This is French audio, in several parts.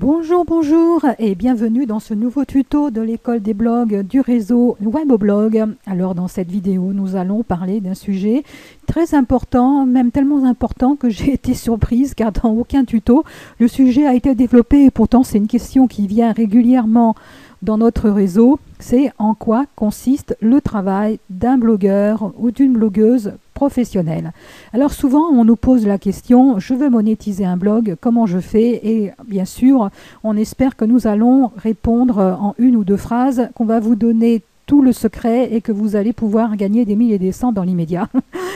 Bonjour, bonjour et bienvenue dans ce nouveau tuto de l'école des blogs du réseau Weboblog. Alors dans cette vidéo, nous allons parler d'un sujet très important, même tellement important que j'ai été surprise car dans aucun tuto, le sujet a été développé et pourtant c'est une question qui vient régulièrement dans notre réseau. C'est en quoi consiste le travail d'un blogueur ou d'une blogueuse professionnelle. Alors souvent on nous pose la question, je veux monétiser un blog, comment je fais? Et bien sûr, on espère que nous allons répondre en une ou deux phrases, qu'on va vous donner tout le secret et que vous allez pouvoir gagner des 1000 et des cents dans l'immédiat.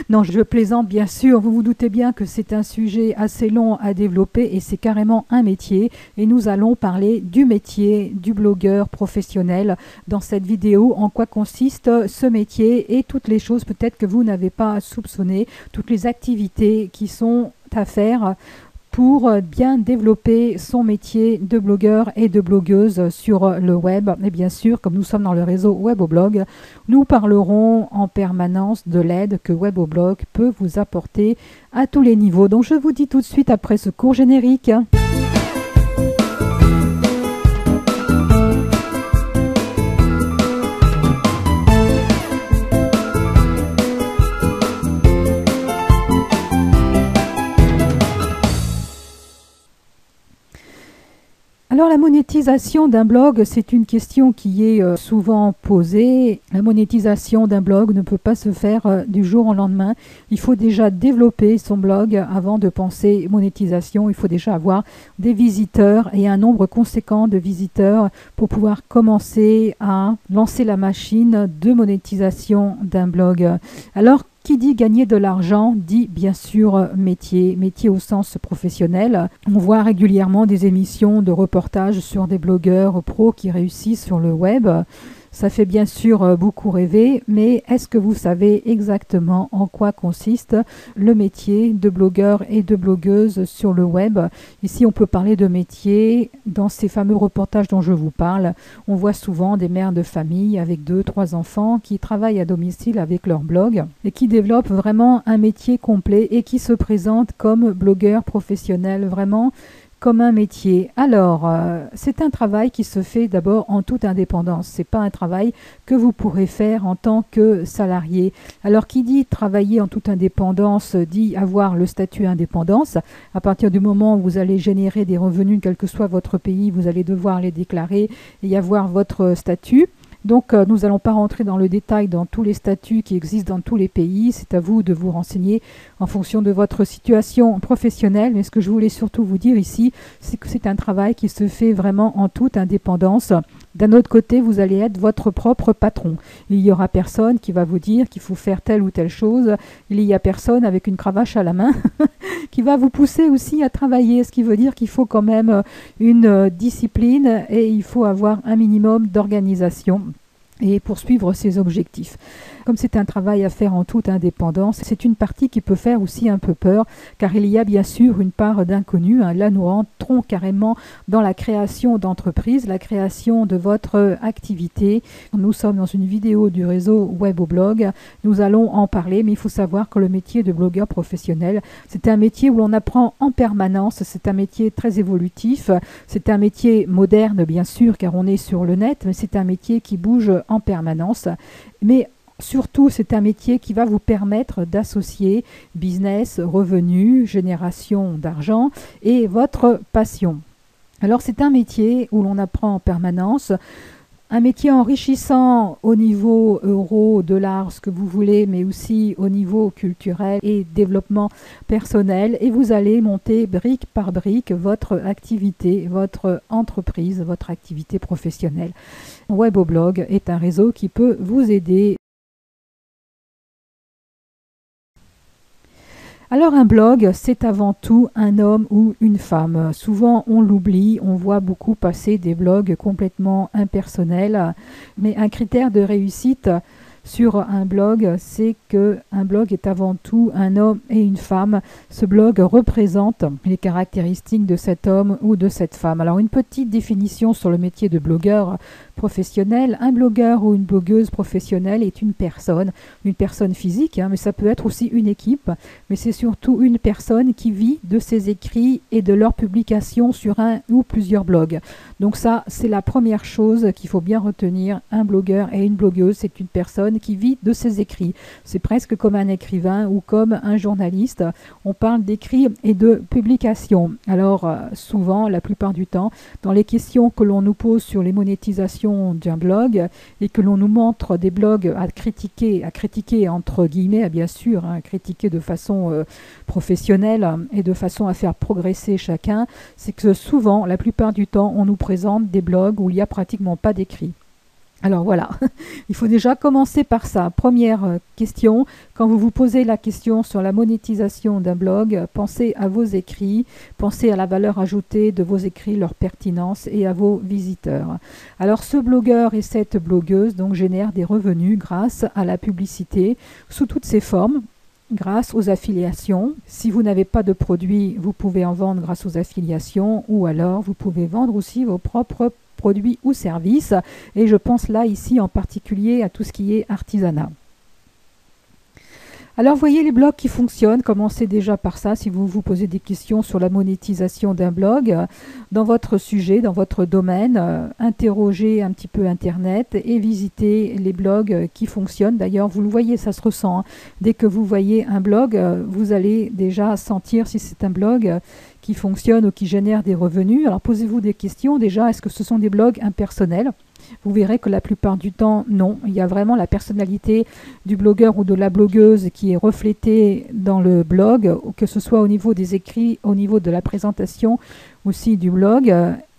Non, je plaisante bien sûr, vous vous doutez bien que c'est un sujet assez long à développer et c'est carrément un métier. Et nous allons parler du métier du blogueur professionnel dans cette vidéo, en quoi consiste ce métier et toutes les choses peut-être que vous n'avez pas soupçonnées, toutes les activités qui sont à faire pour bien développer son métier de blogueur et de blogueuse sur le web. Et bien sûr, comme nous sommes dans le réseau Weboblog, nous parlerons en permanence de l'aide que Weboblog peut vous apporter à tous les niveaux. Donc je vous dis tout de suite après ce court générique. Alors la monétisation d'un blog, c'est une question qui est souvent posée. La monétisation d'un blog ne peut pas se faire du jour au lendemain. Il faut déjà développer son blog avant de penser monétisation. Il faut déjà avoir des visiteurs et un nombre conséquent de visiteurs pour pouvoir commencer à lancer la machine de monétisation d'un blog. Alors, qui dit gagner de l'argent dit bien sûr métier au sens professionnel. On voit régulièrement des émissions de reportages sur des blogueurs pros qui réussissent sur le web. Ça fait bien sûr beaucoup rêver, mais est-ce que vous savez exactement en quoi consiste le métier de blogueur et de blogueuse sur le web? Ici, on peut parler de métier. Dans ces fameux reportages dont je vous parle, on voit souvent des mères de famille avec 2-3 enfants qui travaillent à domicile avec leur blog et qui développent vraiment un métier complet et qui se présentent comme blogueurs professionnels, vraiment comme un métier. Alors, c'est un travail qui se fait d'abord en toute indépendance. C'est pas un travail que vous pourrez faire en tant que salarié. Alors, qui dit travailler en toute indépendance dit avoir le statut indépendance. À partir du moment où vous allez générer des revenus, quel que soit votre pays, vous allez devoir les déclarer et y avoir votre statut. Donc nous n'allons pas rentrer dans le détail dans tous les statuts qui existent dans tous les pays, c'est à vous de vous renseigner en fonction de votre situation professionnelle, mais ce que je voulais surtout vous dire ici, c'est que c'est un travail qui se fait vraiment en toute indépendance. D'un autre côté, vous allez être votre propre patron. Il n'y aura personne qui va vous dire qu'il faut faire telle ou telle chose, il n'y a personne avec une cravache à la main qui va vous pousser aussi à travailler, ce qui veut dire qu'il faut quand même une discipline et il faut avoir un minimum d'organisation et poursuivre ses objectifs. Comme c'est un travail à faire en toute indépendance, c'est une partie qui peut faire aussi un peu peur, car il y a bien sûr une part d'inconnu. Là, nous rentrons carrément dans la création d'entreprise, la création de votre activité. Nous sommes dans une vidéo du réseau Weboblog. Nous allons en parler, mais il faut savoir que le métier de blogueur professionnel, c'est un métier où l'on apprend en permanence. C'est un métier très évolutif. C'est un métier moderne, bien sûr, car on est sur le net, mais c'est un métier qui bouge en permanence. Mais surtout, c'est un métier qui va vous permettre d'associer business, revenus, génération d'argent et votre passion. Alors, c'est un métier où l'on apprend en permanence, un métier enrichissant au niveau euro, dollar, ce que vous voulez, mais aussi au niveau culturel et développement personnel. Et vous allez monter brique par brique votre activité, votre entreprise, votre activité professionnelle. Weboblog est un réseau qui peut vous aider. Alors un blog, c'est avant tout un homme ou une femme. Souvent on l'oublie, on voit beaucoup passer des blogs complètement impersonnels, mais un critère de réussite sur un blog, c'est que un blog est avant tout un homme et une femme. Ce blog représente les caractéristiques de cet homme ou de cette femme. Alors une petite définition sur le métier de blogueur professionnel. Un blogueur ou une blogueuse professionnelle est une personne physique, mais ça peut être aussi une équipe, mais c'est surtout une personne qui vit de ses écrits et de leur publication sur un ou plusieurs blogs. Donc ça, c'est la première chose qu'il faut bien retenir. Un blogueur et une blogueuse, c'est une personne qui vit de ses écrits. C'est presque comme un écrivain ou comme un journaliste. On parle d'écrits et de publication. Alors souvent, la plupart du temps, dans les questions que l'on nous pose sur les monétisations d'un blog et que l'on nous montre des blogs à critiquer entre guillemets, bien sûr, à critiquer de façon professionnelle et de façon à faire progresser chacun, c'est que souvent, la plupart du temps, on nous présente des blogs où il n'y a pratiquement pas d'écrit. Alors voilà, il faut déjà commencer par ça. Première question, quand vous vous posez la question sur la monétisation d'un blog, pensez à vos écrits, pensez à la valeur ajoutée de vos écrits, leur pertinence et à vos visiteurs. Alors ce blogueur et cette blogueuse donc génèrent des revenus grâce à la publicité sous toutes ses formes. Grâce aux affiliations. Si vous n'avez pas de produit, vous pouvez en vendre grâce aux affiliations ou alors vous pouvez vendre aussi vos propres produits ou services. Et je pense là ici en particulier à tout ce qui est artisanat. Alors voyez les blogs qui fonctionnent, commencez déjà par ça si vous vous posez des questions sur la monétisation d'un blog. Dans votre sujet, dans votre domaine, interrogez un petit peu Internet et visitez les blogs qui fonctionnent. D'ailleurs, vous le voyez, ça se ressent. Dès que vous voyez un blog, vous allez déjà sentir si c'est un blog qui fonctionne ou qui génère des revenus. Alors posez-vous des questions déjà, est-ce que ce sont des blogs impersonnels ? Vous verrez que la plupart du temps, non. Il y a vraiment la personnalité du blogueur ou de la blogueuse qui est reflétée dans le blog, que ce soit au niveau des écrits, au niveau de la présentation aussi du blog.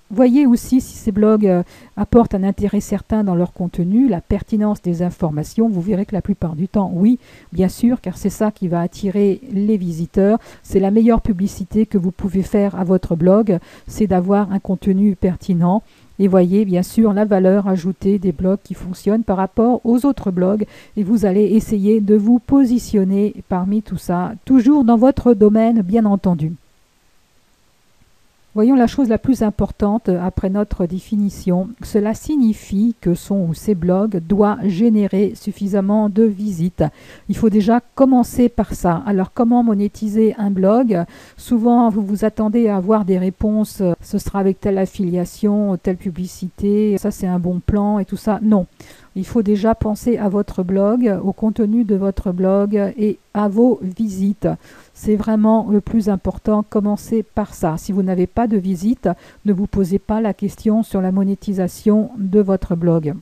Voyez aussi si ces blogs apportent un intérêt certain dans leur contenu, la pertinence des informations. Vous verrez que la plupart du temps, oui, bien sûr, car c'est ça qui va attirer les visiteurs. C'est la meilleure publicité que vous pouvez faire à votre blog, c'est d'avoir un contenu pertinent. Et voyez bien sûr la valeur ajoutée des blogs qui fonctionnent par rapport aux autres blogs. Et vous allez essayer de vous positionner parmi tout ça, toujours dans votre domaine bien entendu. Voyons la chose la plus importante après notre définition. Cela signifie que son ou ses blogs doit générer suffisamment de visites. Il faut déjà commencer par ça. Alors comment monétiser un blog? Souvent vous vous attendez à avoir des réponses, ce sera avec telle affiliation, telle publicité, ça c'est un bon plan et tout ça. Non. Il faut déjà penser à votre blog, au contenu de votre blog et à vos visites. C'est vraiment le plus important, commencez par ça. Si vous n'avez pas de visites, ne vous posez pas la question sur la monétisation de votre blog.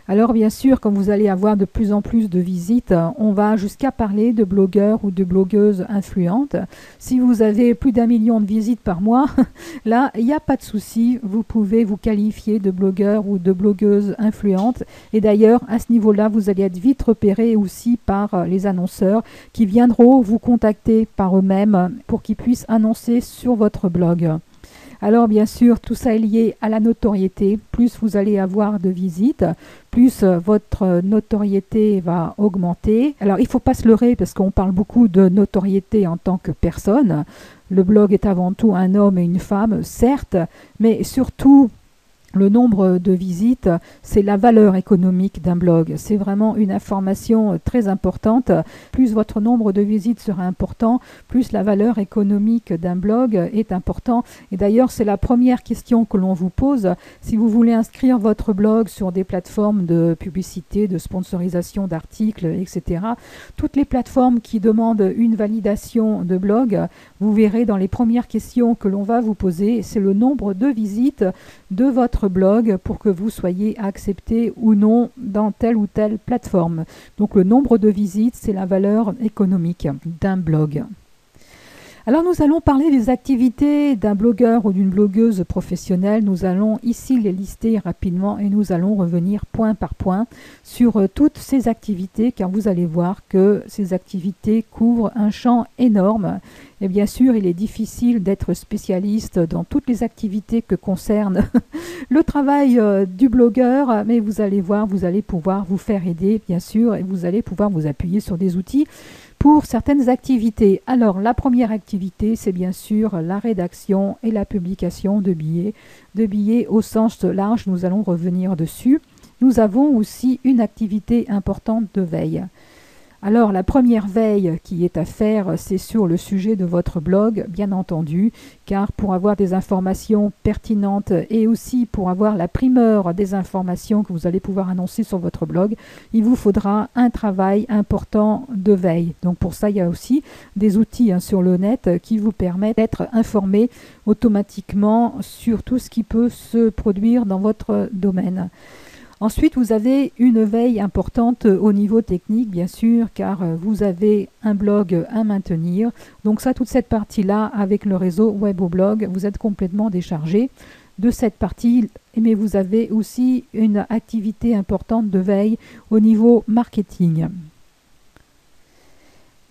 Alors bien sûr, quand vous allez avoir de plus en plus de visites, on va jusqu'à parler de blogueurs ou de blogueuses influentes. Si vous avez plus d'1 million de visites par mois, là, il n'y a pas de souci, vous pouvez vous qualifier de blogueur ou de blogueuse influente. Et d'ailleurs, à ce niveau-là, vous allez être vite repéré aussi par les annonceurs qui viendront vous contacter par eux-mêmes pour qu'ils puissent annoncer sur votre blog. Alors bien sûr, tout ça est lié à la notoriété. Plus vous allez avoir de visites, plus votre notoriété va augmenter. Alors il ne faut pas se leurrer parce qu'on parle beaucoup de notoriété en tant que personne. Le blog est avant tout un homme et une femme, certes, mais surtout le nombre de visites, c'est la valeur économique d'un blog. C'est vraiment une information très importante. Plus votre nombre de visites sera important, plus la valeur économique d'un blog est important. Et d'ailleurs, c'est la première question que l'on vous pose. Si vous voulez inscrire votre blog sur des plateformes de publicité, de sponsorisation d'articles, etc., toutes les plateformes qui demandent une validation de blog, vous verrez dans les premières questions que l'on va vous poser, c'est le nombre de visites de votre blog pour que vous soyez accepté ou non dans telle ou telle plateforme. Donc le nombre de visites, c'est la valeur économique d'un blog. Alors nous allons parler des activités d'un blogueur ou d'une blogueuse professionnelle. Nous allons ici les lister rapidement et nous allons revenir point par point sur toutes ces activités, car vous allez voir que ces activités couvrent un champ énorme. Et bien sûr, il est difficile d'être spécialiste dans toutes les activités que concerne le travail du blogueur, mais vous allez voir, vous allez pouvoir vous faire aider, bien sûr, et vous allez pouvoir vous appuyer sur des outils pour certaines activités. Alors, la première activité, c'est bien sûr la rédaction et la publication de billets au sens large. Nous allons revenir dessus. Nous avons aussi une activité importante de veille. Alors, la première veille qui est à faire, c'est sur le sujet de votre blog, bien entendu, car pour avoir des informations pertinentes et aussi pour avoir la primeur des informations que vous allez pouvoir annoncer sur votre blog, il vous faudra un travail important de veille. Donc pour ça, il y a aussi des outils sur le net qui vous permettent d'être informé automatiquement sur tout ce qui peut se produire dans votre domaine. Ensuite, vous avez une veille importante au niveau technique, bien sûr, car vous avez un blog à maintenir. Donc ça, toute cette partie-là, avec le réseau Weboblog, vous êtes complètement déchargé de cette partie, mais vous avez aussi une activité importante de veille au niveau marketing.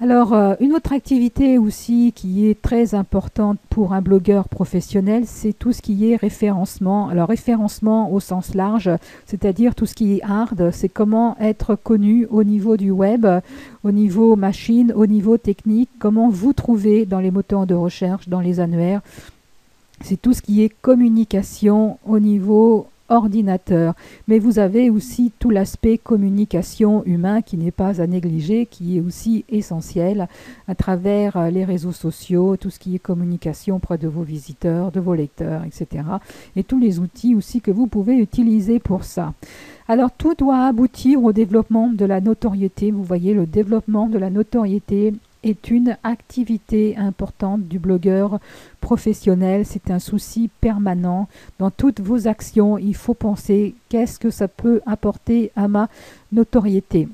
Alors, une autre activité aussi qui est très importante pour un blogueur professionnel, c'est tout ce qui est référencement. Alors, référencement au sens large, c'est-à-dire tout ce qui est hard, c'est comment être connu au niveau du web, au niveau machine, au niveau technique, comment vous trouver dans les moteurs de recherche, dans les annuaires. C'est tout ce qui est communication au niveau ordinateur, mais vous avez aussi tout l'aspect communication humain qui n'est pas à négliger, qui est aussi essentiel à travers les réseaux sociaux, tout ce qui est communication auprès de vos visiteurs, de vos lecteurs, etc. Et tous les outils aussi que vous pouvez utiliser pour ça. Alors tout doit aboutir au développement de la notoriété. Vous voyez, le développement de la notoriété est une activité importante du blogueur professionnel. C'est un souci permanent. Dans toutes vos actions, il faut penser qu'est-ce que ça peut apporter à ma notoriété.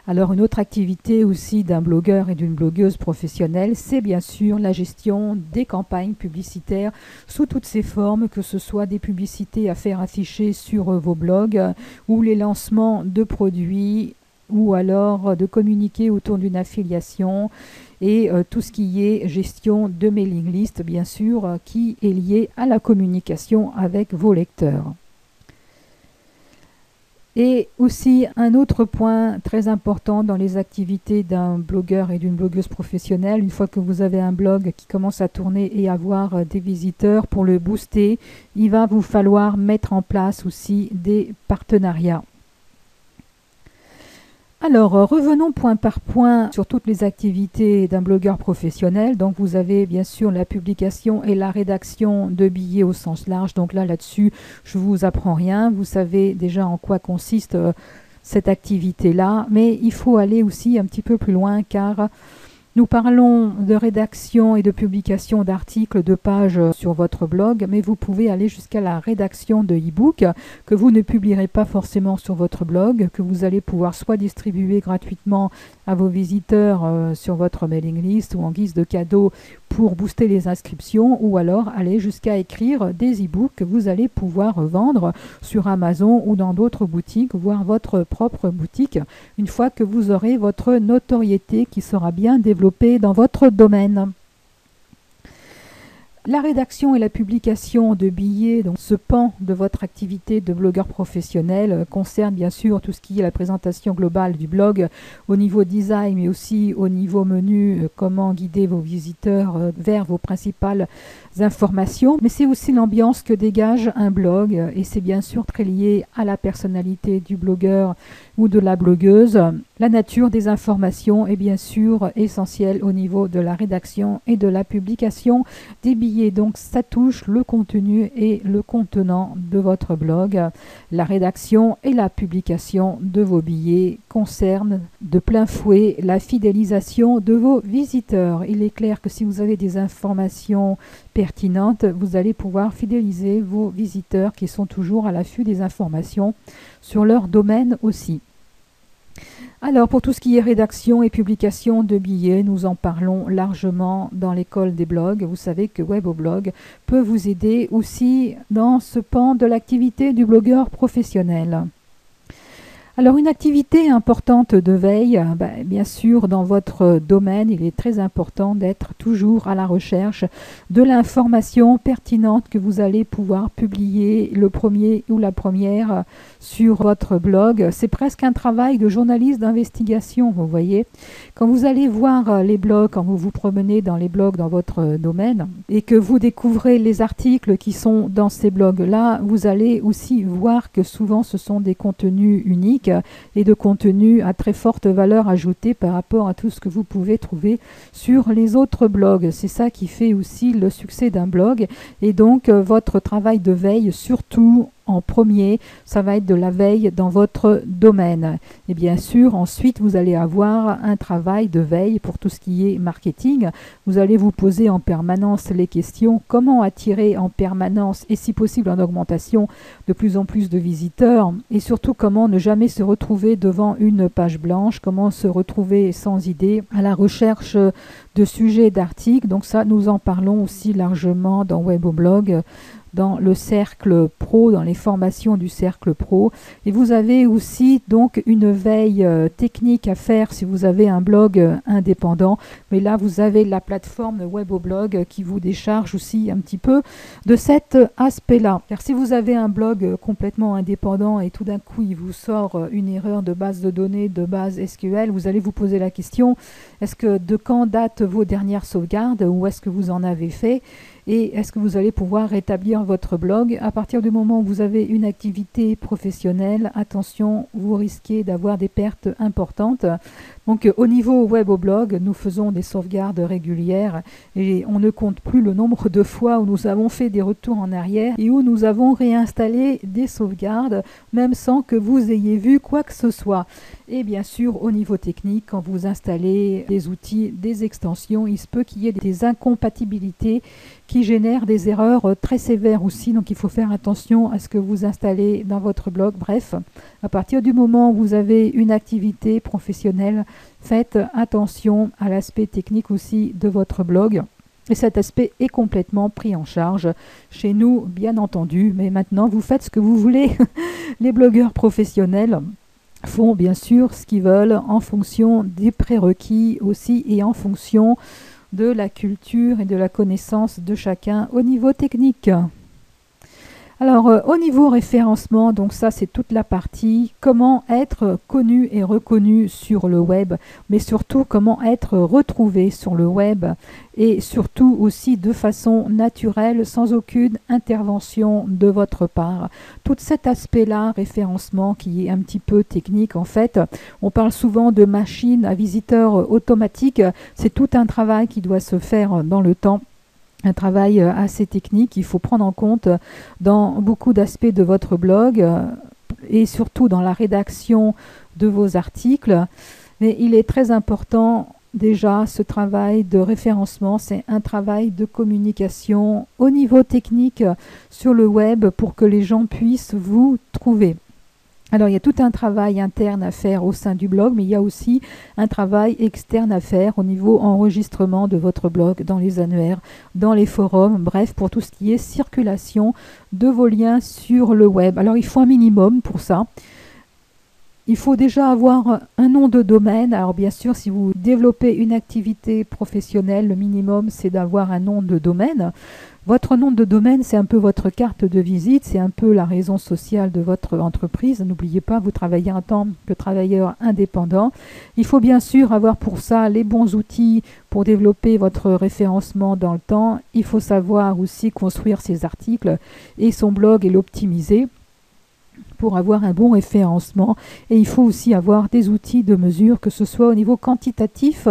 Alors une autre activité aussi d'un blogueur et d'une blogueuse professionnelle, c'est bien sûr la gestion des campagnes publicitaires sous toutes ses formes, que ce soit des publicités à faire afficher sur vos blogs ou les lancements de produits, ou alors de communiquer autour d'une affiliation et tout ce qui est gestion de mailing list, bien sûr, qui est lié à la communication avec vos lecteurs. Et aussi un autre point très important dans les activités d'un blogueur et d'une blogueuse professionnelle, une fois que vous avez un blog qui commence à tourner et avoir des visiteurs, pour le booster, il va vous falloir mettre en place aussi des partenariats. Alors, revenons point par point sur toutes les activités d'un blogueur professionnel. Donc, vous avez bien sûr la publication et la rédaction de billets au sens large. Donc là-dessus, je ne vous apprends rien. Vous savez déjà en quoi consiste cette activité-là. Mais il faut aller aussi un petit peu plus loin, car nous parlons de rédaction et de publication d'articles, de pages sur votre blog, mais vous pouvez aller jusqu'à la rédaction de e-book que vous ne publierez pas forcément sur votre blog, que vous allez pouvoir soit distribuer gratuitement à vos visiteurs sur votre mailing list ou en guise de cadeau pour booster les inscriptions, ou alors aller jusqu'à écrire des e-books que vous allez pouvoir vendre sur Amazon ou dans d'autres boutiques, voire votre propre boutique, une fois que vous aurez votre notoriété qui sera bien développée dans votre domaine. La rédaction et la publication de billets, donc ce pan de votre activité de blogueur professionnel, concerne bien sûr tout ce qui est la présentation globale du blog au niveau design, mais aussi au niveau menu, comment guider vos visiteurs vers vos principales informations. Mais c'est aussi l'ambiance que dégage un blog, et c'est bien sûr très lié à la personnalité du blogueur ou de la blogueuse. La nature des informations est bien sûr essentielle au niveau de la rédaction et de la publication des billets. Donc ça touche le contenu et le contenant de votre blog. La rédaction et la publication de vos billets concernent de plein fouet la fidélisation de vos visiteurs. Il est clair que si vous avez des informations pertinentes, vous allez pouvoir fidéliser vos visiteurs qui sont toujours à l'affût des informations sur leur domaine aussi. Alors, pour tout ce qui est rédaction et publication de billets, nous en parlons largement dans l'école des blogs. Vous savez que Weboblog peut vous aider aussi dans ce pan de l'activité du blogueur professionnel. Alors, une activité importante de veille, bien sûr, dans votre domaine, il est très important d'être toujours à la recherche de l'information pertinente que vous allez pouvoir publier le premier ou la première sur votre blog. C'est presque un travail de journaliste d'investigation, vous voyez. Quand vous allez voir les blogs, quand vous vous promenez dans les blogs dans votre domaine et que vous découvrez les articles qui sont dans ces blogs-là, vous allez aussi voir que souvent ce sont des contenus uniques et de contenu à très forte valeur ajoutée par rapport à tout ce que vous pouvez trouver sur les autres blogs. C'est ça qui fait aussi le succès d'un blog. Et donc, votre travail de veille, surtout en premier, ça va être de la veille dans votre domaine. Et bien sûr, ensuite, vous allez avoir un travail de veille pour tout ce qui est marketing. Vous allez vous poser en permanence les questions comment attirer en permanence et si possible en augmentation de plus en plus de visiteurs et surtout comment ne jamais se retrouver devant une page blanche, comment se retrouver sans idée à la recherche de sujets d'articles. Donc ça, nous en parlons aussi largement dans Weboblog, dans le cercle pro, dans les formations du cercle pro. Et vous avez aussi donc une veille technique à faire si vous avez un blog indépendant. Mais là, vous avez la plateforme Weboblog qui vous décharge aussi un petit peu de cet aspect-là. Car si vous avez un blog complètement indépendant et tout d'un coup, il vous sort une erreur de base de données, de base SQL, vous allez vous poser la question, est-ce que de quand datent vos dernières sauvegardes ou est-ce que vous en avez fait ? Et est-ce que vous allez pouvoir rétablir votre blog? À partir du moment où vous avez une activité professionnelle, attention, vous risquez d'avoir des pertes importantes. Donc au niveau Weboblog, nous faisons des sauvegardes régulières et on ne compte plus le nombre de fois où nous avons fait des retours en arrière et où nous avons réinstallé des sauvegardes, même sans que vous ayez vu quoi que ce soit. Et bien sûr, au niveau technique, quand vous installez des outils, des extensions, il se peut qu'il y ait des incompatibilités qui génèrent des erreurs très sévères aussi. Donc il faut faire attention à ce que vous installez dans votre blog. Bref, à partir du moment où vous avez une activité professionnelle, faites attention à l'aspect technique aussi de votre blog. Et cet aspect est complètement pris en charge chez nous, bien entendu. Mais maintenant, vous faites ce que vous voulez. Les blogueurs professionnels font bien sûr ce qu'ils veulent en fonction des prérequis aussi et en fonction de la culture et de la connaissance de chacun au niveau technique. Alors, au niveau référencement, donc ça c'est toute la partie comment être connu et reconnu sur le web, mais surtout comment être retrouvé sur le web et surtout aussi de façon naturelle, sans aucune intervention de votre part. Tout cet aspect-là, référencement, qui est un petit peu technique en fait, on parle souvent de machine à visiteurs automatique, c'est tout un travail qui doit se faire dans le temps. Un travail assez technique qu'il faut prendre en compte dans beaucoup d'aspects de votre blog et surtout dans la rédaction de vos articles. Mais il est très important déjà ce travail de référencement, c'est un travail de communication au niveau technique sur le web pour que les gens puissent vous trouver. Alors, il y a tout un travail interne à faire au sein du blog, mais il y a aussi un travail externe à faire au niveau enregistrement de votre blog dans les annuaires, dans les forums, bref, pour tout ce qui est circulation de vos liens sur le web. Alors, il faut un minimum pour ça. Il faut déjà avoir un nom de domaine. Alors bien sûr, si vous développez une activité professionnelle, le minimum, c'est d'avoir un nom de domaine. Votre nom de domaine, c'est un peu votre carte de visite, c'est un peu la raison sociale de votre entreprise. N'oubliez pas, vous travaillez en tant que travailleur indépendant. Il faut bien sûr avoir pour ça les bons outils pour développer votre référencement dans le temps. Il faut savoir aussi construire ses articles et son blog et l'optimiser pour avoir un bon référencement. Et il faut aussi avoir des outils de mesure, que ce soit au niveau quantitatif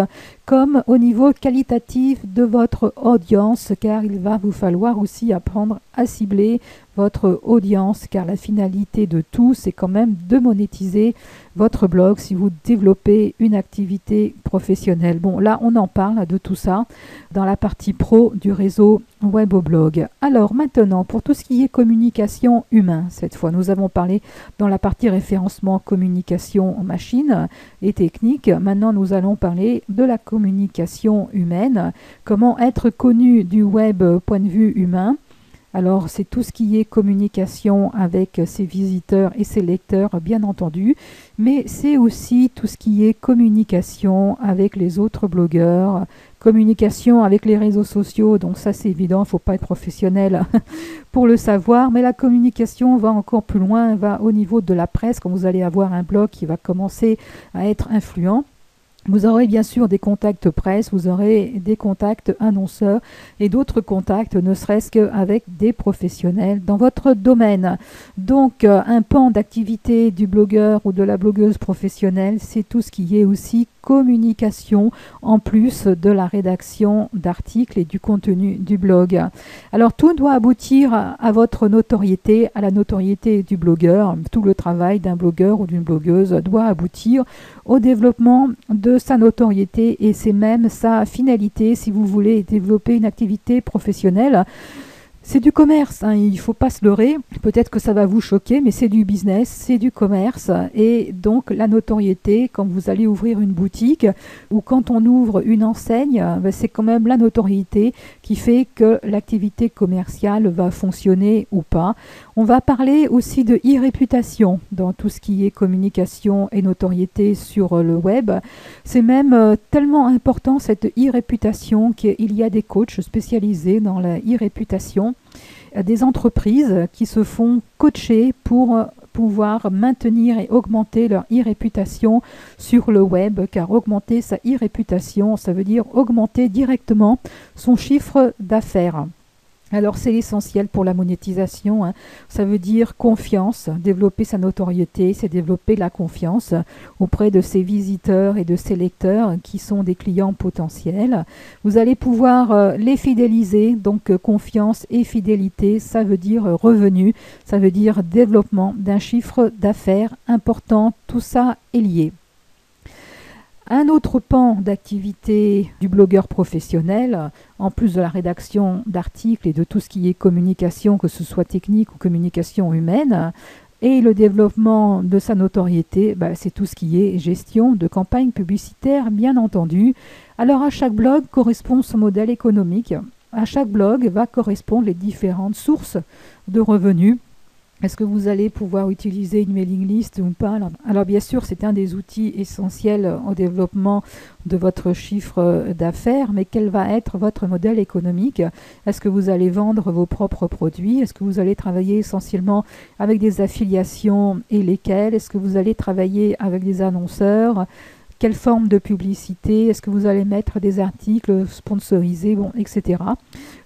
comme au niveau qualitatif de votre audience, car il va vous falloir aussi apprendre à cibler votre audience, car la finalité de tout, c'est quand même de monétiser votre blog si vous développez une activité professionnelle. Bon, là, on en parle de tout ça dans la partie pro du réseau Weboblog. Alors maintenant, pour tout ce qui est communication humaine, cette fois, nous avons parlé dans la partie référencement, communication en machine et technique. Maintenant, nous allons parler de la communication humaine, comment être connu du web point de vue humain. Alors, c'est tout ce qui est communication avec ses visiteurs et ses lecteurs, bien entendu, mais c'est aussi tout ce qui est communication avec les autres blogueurs, communication avec les réseaux sociaux, donc ça c'est évident, il ne faut pas être professionnel pour le savoir, mais la communication va encore plus loin, va au niveau de la presse, quand vous allez avoir un blog qui va commencer à être influent. Vous aurez bien sûr des contacts presse, vous aurez des contacts annonceurs et d'autres contacts, ne serait-ce qu'avec des professionnels dans votre domaine. Donc, un pan d'activité du blogueur ou de la blogueuse professionnelle, c'est tout ce qui est aussi communication en plus de la rédaction d'articles et du contenu du blog. Alors, tout doit aboutir à votre notoriété, à la notoriété du blogueur. Tout le travail d'un blogueur ou d'une blogueuse doit aboutir au développement de sa notoriété et c'est même sa finalité si vous voulez développer une activité professionnelle. C'est du commerce, hein, il ne faut pas se leurrer, peut-être que ça va vous choquer, mais c'est du business, c'est du commerce et donc la notoriété, quand vous allez ouvrir une boutique ou quand on ouvre une enseigne, c'est quand même la notoriété qui fait que l'activité commerciale va fonctionner ou pas. On va parler aussi de e-réputation dans tout ce qui est communication et notoriété sur le web. C'est même tellement important cette e-réputation qu'il y a des coachs spécialisés dans la e-réputation, des entreprises qui se font coacher pour pouvoir maintenir et augmenter leur e-réputation sur le web, car augmenter sa e-réputation, ça veut dire augmenter directement son chiffre d'affaires. Alors c'est l'essentiel pour la monétisation, hein. Ça veut dire confiance, développer sa notoriété, c'est développer la confiance auprès de ses visiteurs et de ses lecteurs qui sont des clients potentiels. Vous allez pouvoir les fidéliser, donc confiance et fidélité, ça veut dire revenu, ça veut dire développement d'un chiffre d'affaires important, tout ça est lié. Un autre pan d'activité du blogueur professionnel, en plus de la rédaction d'articles et de tout ce qui est communication, que ce soit technique ou communication humaine, et le développement de sa notoriété, c'est tout ce qui est gestion de campagne publicitaire, bien entendu. Alors à chaque blog correspond son modèle économique. À chaque blog va correspondre les différentes sources de revenus. Est-ce que vous allez pouvoir utiliser une mailing list ou pas? Alors bien sûr, c'est un des outils essentiels au développement de votre chiffre d'affaires, mais quel va être votre modèle économique? Est-ce que vous allez vendre vos propres produits? Est-ce que vous allez travailler essentiellement avec des affiliations et lesquelles? Est-ce que vous allez travailler avec des annonceurs? Quelle forme de publicité? Est-ce que vous allez mettre des articles sponsorisés, etc.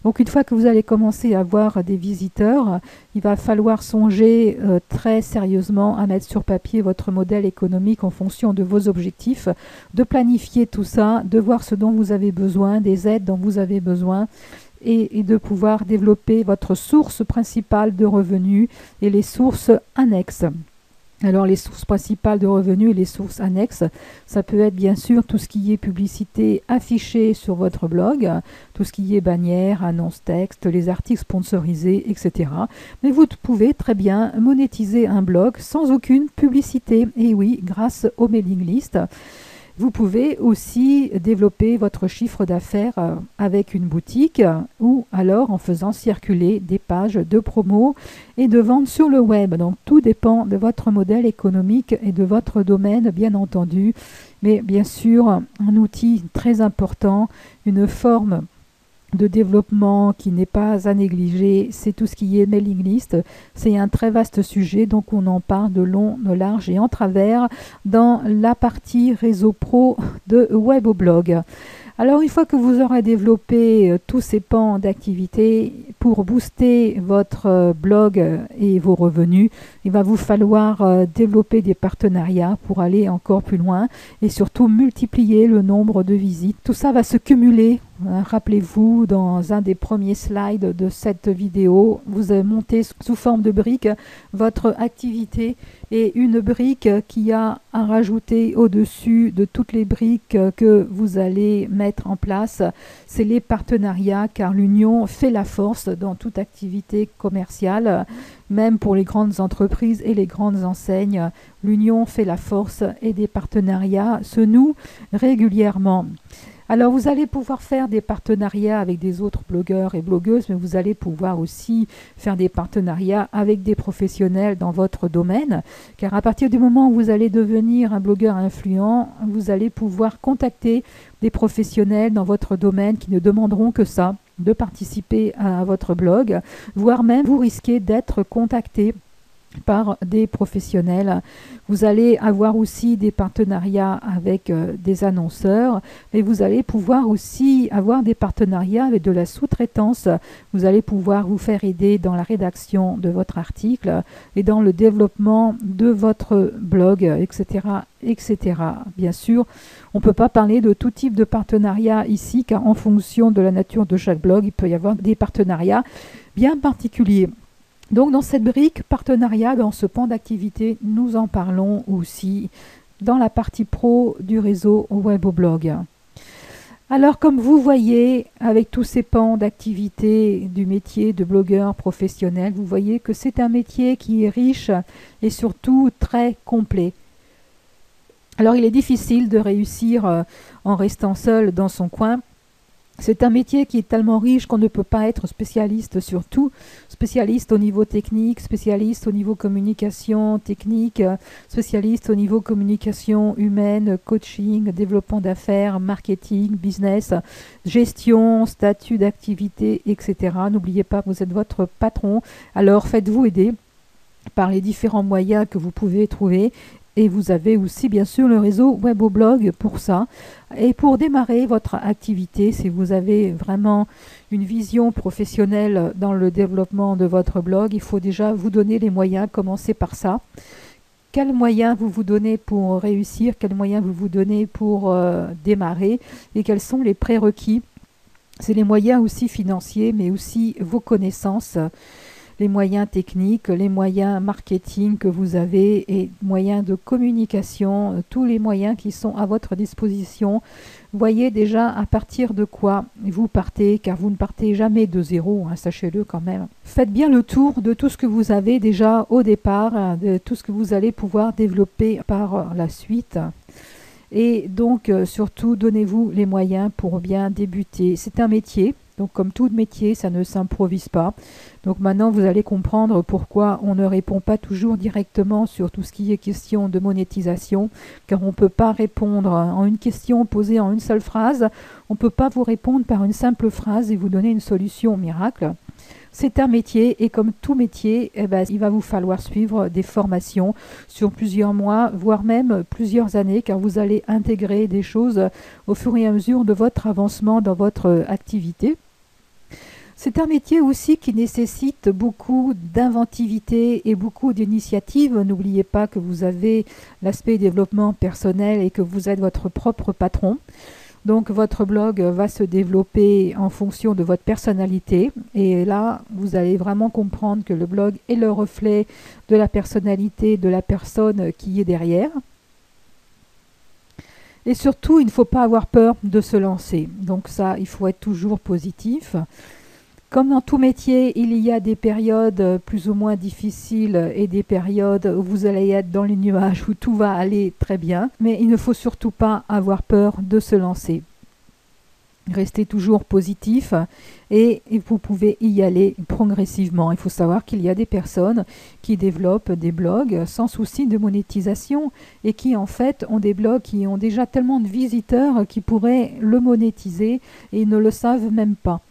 Donc une fois que vous allez commencer à avoir des visiteurs, il va falloir songer très sérieusement à mettre sur papier votre modèle économique en fonction de vos objectifs, de planifier tout ça, de voir ce dont vous avez besoin, des aides dont vous avez besoin, et de pouvoir développer votre source principale de revenus et les sources annexes. Alors les sources principales de revenus et les sources annexes, ça peut être bien sûr tout ce qui est publicité affichée sur votre blog, tout ce qui est bannières, annonces textes, les articles sponsorisés, etc. Mais vous pouvez très bien monétiser un blog sans aucune publicité, et oui, grâce aux mailing lists. Vous pouvez aussi développer votre chiffre d'affaires avec une boutique ou alors en faisant circuler des pages de promo et de vente sur le web. Donc tout dépend de votre modèle économique et de votre domaine, bien entendu. Mais bien sûr, un outil très important, une forme de développement qui n'est pas à négliger, c'est tout ce qui est mailing list. C'est un très vaste sujet, donc on en parle de long, de large et en travers dans la partie réseau pro de Weboblog. Alors une fois que vous aurez développé tous ces pans d'activité pour booster votre blog et vos revenus, il va vous falloir développer des partenariats pour aller encore plus loin et surtout multiplier le nombre de visites. Tout ça va se cumuler Rappelez-vous, dans un des premiers slides de cette vidéo, vous avez monté sous forme de brique votre activité, et une brique qui a à rajouter au-dessus de toutes les briques que vous allez mettre en place, c'est les partenariats, car l'union fait la force dans toute activité commerciale, même pour les grandes entreprises et les grandes enseignes. L'union fait la force et des partenariats se nouent régulièrement. Alors vous allez pouvoir faire des partenariats avec des autres blogueurs et blogueuses, mais vous allez pouvoir aussi faire des partenariats avec des professionnels dans votre domaine, car à partir du moment où vous allez devenir un blogueur influent, vous allez pouvoir contacter des professionnels dans votre domaine qui ne demanderont que ça, de participer à votre blog, voire même vous risquez d'être contacté par des professionnels. Vous allez avoir aussi des partenariats avec des annonceurs, mais vous allez pouvoir aussi avoir des partenariats avec de la sous-traitance. Vous allez pouvoir vous faire aider dans la rédaction de votre article et dans le développement de votre blog, etc., etc. Bien sûr, on ne peut pas parler de tout type de partenariat ici, car en fonction de la nature de chaque blog, il peut y avoir des partenariats bien particuliers. Donc dans cette brique partenariat, dans ce pan d'activité, nous en parlons aussi dans la partie pro du réseau Weboblog. Alors comme vous voyez, avec tous ces pans d'activité du métier de blogueur professionnel, vous voyez que c'est un métier qui est riche et surtout très complet. Alors il est difficile de réussir en restant seul dans son coin. C'est un métier qui est tellement riche qu'on ne peut pas être spécialiste sur tout, spécialiste au niveau technique, spécialiste au niveau communication technique, spécialiste au niveau communication humaine, coaching, développement d'affaires, marketing, business, gestion, statut d'activité, etc. N'oubliez pas que vous êtes votre patron, alors faites-vous aider par les différents moyens que vous pouvez trouver. Et vous avez aussi bien sûr le réseau Weboblog pour ça. Et pour démarrer votre activité, si vous avez vraiment une vision professionnelle dans le développement de votre blog, il faut déjà vous donner les moyens, commencer par ça. Quels moyens vous vous donnez pour réussir, quels moyens vous vous donnez pour démarrer et quels sont les prérequis. C'est les moyens aussi financiers, mais aussi vos connaissances, les moyens techniques, les moyens marketing que vous avez et moyens de communication, tous les moyens qui sont à votre disposition. Voyez déjà à partir de quoi vous partez, car vous ne partez jamais de zéro, hein, sachez-le quand même. Faites bien le tour de tout ce que vous avez déjà au départ, de tout ce que vous allez pouvoir développer par la suite. Et donc surtout donnez-vous les moyens pour bien débuter. C'est un métier. Donc comme tout métier, ça ne s'improvise pas. Donc maintenant, vous allez comprendre pourquoi on ne répond pas toujours directement sur tout ce qui est question de monétisation, car on ne peut pas répondre en une question posée en une seule phrase. On ne peut pas vous répondre par une simple phrase et vous donner une solution miracle. C'est un métier et comme tout métier, il va vous falloir suivre des formations sur plusieurs mois, voire même plusieurs années, car vous allez intégrer des choses au fur et à mesure de votre avancement dans votre activité. C'est un métier aussi qui nécessite beaucoup d'inventivité et beaucoup d'initiative. N'oubliez pas que vous avez l'aspect développement personnel et que vous êtes votre propre patron. Donc votre blog va se développer en fonction de votre personnalité. Et là, vous allez vraiment comprendre que le blog est le reflet de la personnalité de la personne qui est derrière. Et surtout, il ne faut pas avoir peur de se lancer. Donc ça, il faut être toujours positif. Comme dans tout métier, il y a des périodes plus ou moins difficiles et des périodes où vous allez être dans les nuages, où tout va aller très bien. Mais il ne faut surtout pas avoir peur de se lancer. Restez toujours positif et vous pouvez y aller progressivement. Il faut savoir qu'il y a des personnes qui développent des blogs sans souci de monétisation et qui en fait ont des blogs qui ont déjà tellement de visiteurs qui pourraient le monétiser et ils ne le savent même pas.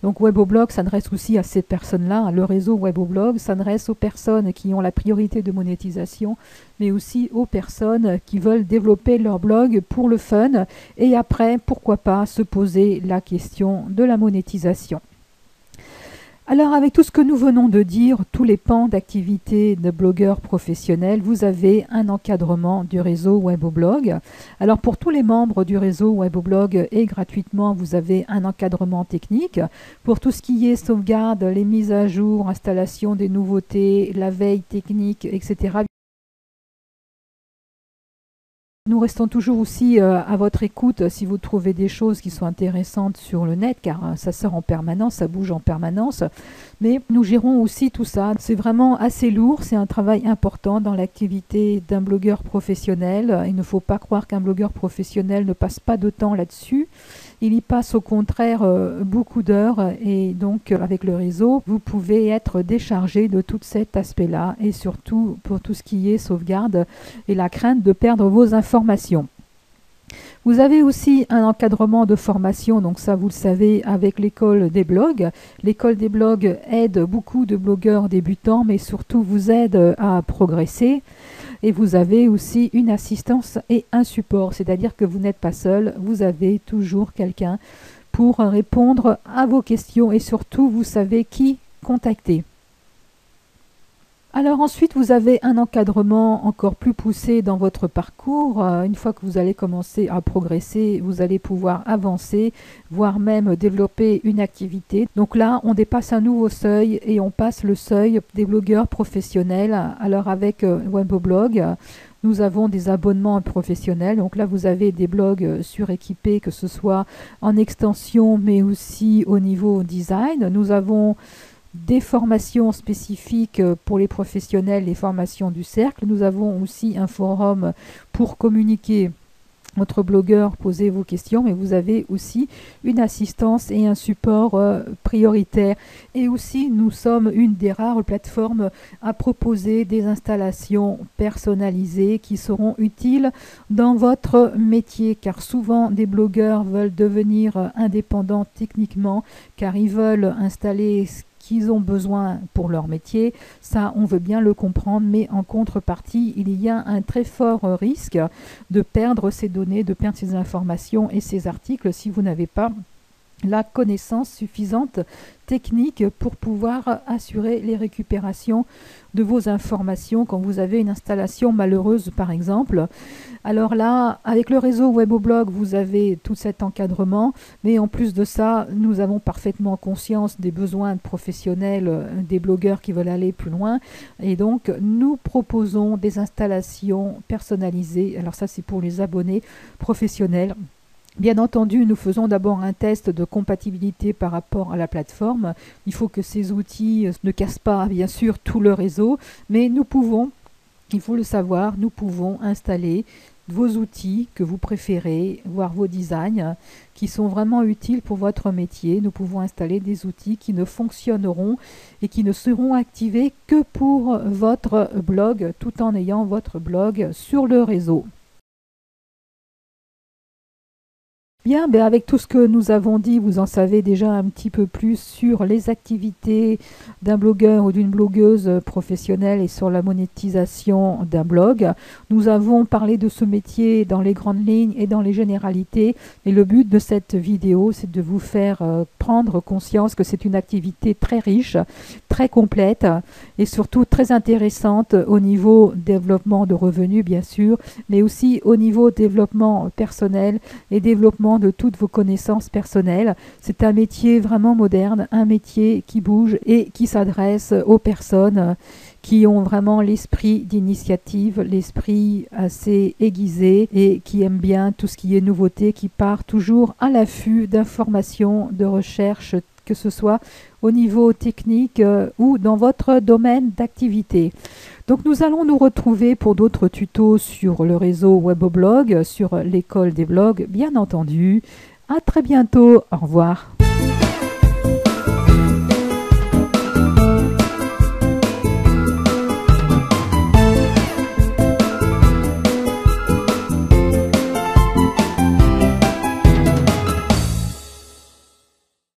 Donc Weboblog s'adresse aussi à ces personnes-là. Le réseau Weboblog s'adresse aux personnes qui ont la priorité de monétisation, mais aussi aux personnes qui veulent développer leur blog pour le fun et après, pourquoi pas, se poser la question de la monétisation. Alors avec tout ce que nous venons de dire, tous les pans d'activité de blogueurs professionnels, vous avez un encadrement du réseau Weboblog. Alors pour tous les membres du réseau Weboblog et gratuitement, vous avez un encadrement technique. Pour tout ce qui est sauvegarde, les mises à jour, installation des nouveautés, la veille technique, etc. Nous restons toujours aussi à votre écoute si vous trouvez des choses qui sont intéressantes sur le net, car ça sort en permanence, ça bouge en permanence. Mais nous gérons aussi tout ça. C'est vraiment assez lourd, c'est un travail important dans l'activité d'un blogueur professionnel. Il ne faut pas croire qu'un blogueur professionnel ne passe pas de temps là-dessus. Il y passe au contraire beaucoup d'heures et donc avec le réseau, vous pouvez être déchargé de tout cet aspect-là et surtout pour tout ce qui est sauvegarde et la crainte de perdre vos informations. Vous avez aussi un encadrement de formation, donc ça vous le savez, avec l'école des blogs. L'école des blogs aide beaucoup de blogueurs débutants, mais surtout vous aide à progresser. Et vous avez aussi une assistance et un support, c'est-à-dire que vous n'êtes pas seul, vous avez toujours quelqu'un pour répondre à vos questions et surtout vous savez qui contacter. Alors ensuite, vous avez un encadrement encore plus poussé dans votre parcours. Une fois que vous allez commencer à progresser, vous allez pouvoir avancer, voire même développer une activité. Donc là, on dépasse un nouveau seuil et on passe le seuil des blogueurs professionnels. Alors avec Weboblog, nous avons des abonnements professionnels. Donc là, vous avez des blogs suréquipés, que ce soit en extension, mais aussi au niveau design. Nous avons des formations spécifiques pour les professionnels, les formations du cercle. Nous avons aussi un forum pour communiquer votre blogueur, posez vos questions, mais vous avez aussi une assistance et un support prioritaire. Et aussi, nous sommes une des rares plateformes à proposer des installations personnalisées qui seront utiles dans votre métier, car souvent des blogueurs veulent devenir indépendants techniquement, car ils veulent installer qu'ils ont besoin pour leur métier. Ça, on veut bien le comprendre, mais en contrepartie, il y a un très fort risque de perdre ces données, de perdre ces informations et ces articles si vous n'avez pas la connaissance suffisante technique pour pouvoir assurer les récupérations de vos informations quand vous avez une installation malheureuse par exemple. Alors là, avec le réseau Weboblog, vous avez tout cet encadrement, mais en plus de ça, nous avons parfaitement conscience des besoins professionnels des blogueurs qui veulent aller plus loin et donc nous proposons des installations personnalisées. Alors ça, c'est pour les abonnés professionnels. Bien entendu, nous faisons d'abord un test de compatibilité par rapport à la plateforme. Il faut que ces outils ne cassent pas, bien sûr, tout le réseau, mais nous pouvons, il faut le savoir, nous pouvons installer vos outils que vous préférez, voire vos designs qui sont vraiment utiles pour votre métier. Nous pouvons installer des outils qui ne fonctionneront et qui ne seront activés que pour votre blog, tout en ayant votre blog sur le réseau. Bien, avec tout ce que nous avons dit, vous en savez déjà un petit peu plus sur les activités d'un blogueur ou d'une blogueuse professionnelle et sur la monétisation d'un blog. Nous avons parlé de ce métier dans les grandes lignes et dans les généralités. Et le but de cette vidéo, c'est de vous faire prendre conscience que c'est une activité très riche, très complète et surtout très intéressante au niveau développement de revenus, bien sûr, mais aussi au niveau développement personnel et développement de toutes vos connaissances personnelles. C'est un métier vraiment moderne, un métier qui bouge et qui s'adresse aux personnes qui ont vraiment l'esprit d'initiative, l'esprit assez aiguisé et qui aiment bien tout ce qui est nouveauté, qui part toujours à l'affût d'informations, de recherche, que ce soit au niveau technique ou dans votre domaine d'activité. Donc nous allons nous retrouver pour d'autres tutos sur le réseau Weboblog, sur l'école des blogs, bien entendu. À très bientôt. Au revoir.